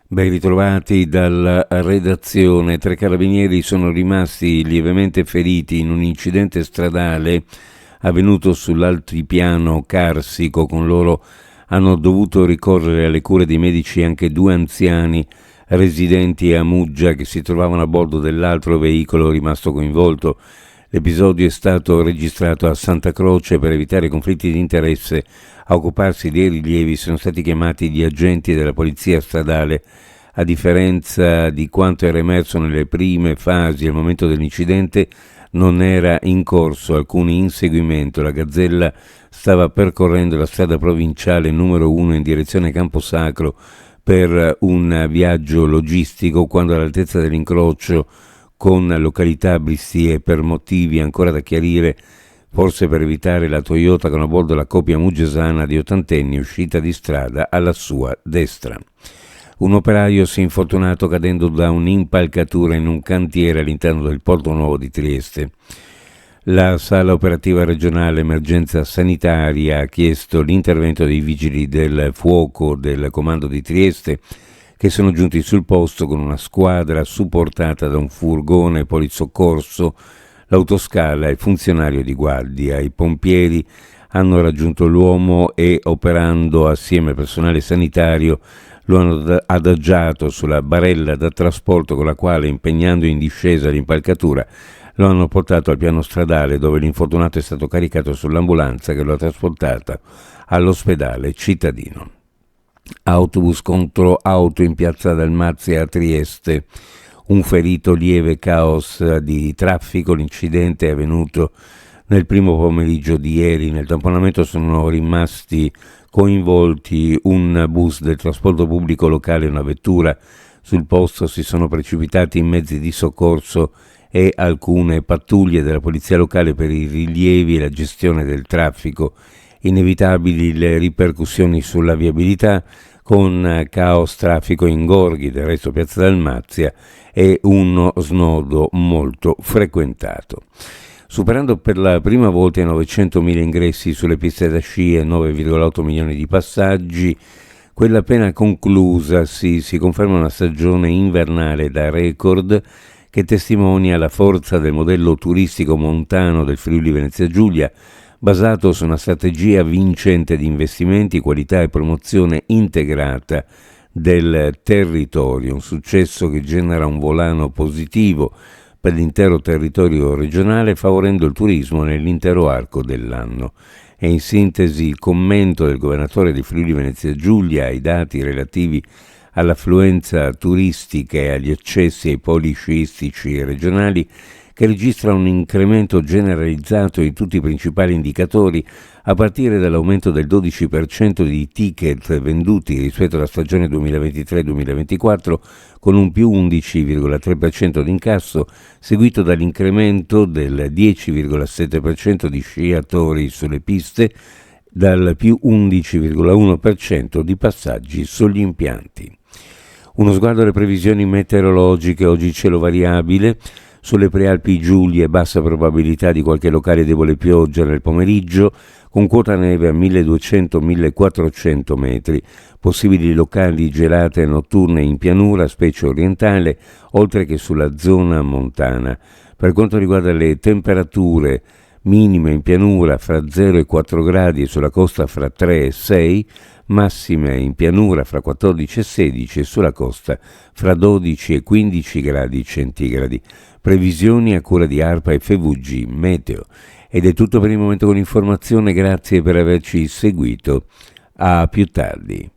Ben ritrovati dalla redazione. 3 carabinieri sono rimasti lievemente feriti in un incidente stradale avvenuto sull'altipiano carsico. Con loro hanno dovuto ricorrere alle cure dei medici anche 2 anziani residenti a Muggia che si trovavano a bordo dell'altro veicolo rimasto coinvolto. L'episodio è stato registrato a Santa Croce. Per evitare conflitti di interesse, a occuparsi dei rilievi sono stati chiamati gli agenti della polizia stradale. A differenza di quanto era emerso nelle prime fasi, al momento dell'incidente non era in corso alcun inseguimento. La Gazzella stava percorrendo la strada provinciale numero 1 in direzione Camposacro per un viaggio logistico quando, all'altezza dell'incrocio con località Bristie, per motivi ancora da chiarire, forse per evitare la Toyota con a bordo la coppia muggesana di ottantenni uscita di strada alla sua destra. Un operaio si è infortunato cadendo da un'impalcatura in un cantiere all'interno del Porto Nuovo di Trieste. La sala operativa regionale emergenza sanitaria ha chiesto l'intervento dei vigili del fuoco del comando di Trieste, che sono giunti sul posto con una squadra supportata da un furgone polisoccorso, l'autoscala e funzionario di guardia. I pompieri hanno raggiunto l'uomo e, operando assieme al personale sanitario, lo hanno adagiato sulla barella da trasporto con la quale, impegnando in discesa l'impalcatura, lo hanno portato al piano stradale, dove l'infortunato è stato caricato sull'ambulanza che lo ha trasportato all'ospedale cittadino. Autobus contro auto in piazza Dalmazia a Trieste. Un ferito, lieve caos di traffico. L'incidente è avvenuto nel primo pomeriggio di ieri. Nel tamponamento sono rimasti coinvolti un bus del trasporto pubblico locale e una vettura. Sul posto si sono precipitati i mezzi di soccorso e alcune pattuglie della polizia locale per i rilievi e la gestione del traffico. Inevitabili le ripercussioni sulla viabilità, con caos, traffico, ingorghi. Del resto piazza Dalmazia è uno snodo molto frequentato. Superando per la prima volta i 900.000 ingressi sulle piste da sci e 9,8 milioni di passaggi, quella appena conclusa si conferma una stagione invernale da record che testimonia la forza del modello turistico montano del Friuli Venezia Giulia, basato su una strategia vincente di investimenti, qualità e promozione integrata del territorio, un successo che genera un volano positivo per l'intero territorio regionale, favorendo il turismo nell'intero arco dell'anno. E in sintesi il commento del governatore di Friuli Venezia Giulia ai dati relativi all'affluenza turistica e agli accessi ai poli sciistici regionali, che registra un incremento generalizzato in tutti i principali indicatori, a partire dall'aumento del 12% di ticket venduti rispetto alla stagione 2023-2024, con un più 11,3% di incasso, seguito dall'incremento del 10,7% di sciatori sulle piste, dal più 11,1% di passaggi sugli impianti. Uno sguardo alle previsioni meteorologiche. Oggi cielo variabile. Sulle prealpi Giulie bassa probabilità di qualche locale debole pioggia nel pomeriggio, con quota neve a 1200-1400 metri, possibili locali gelate notturne in pianura, specie orientale, oltre che sulla zona montana. Per quanto riguarda le temperature, minime in pianura fra 0 e 4 gradi e sulla costa fra 3 e 6, massime in pianura fra 14 e 16 e sulla costa fra 12 e 15 gradi centigradi. Previsioni a cura di ARPA e FVG Meteo. Ed è tutto per il momento con l'informazione, grazie per averci seguito. A più tardi.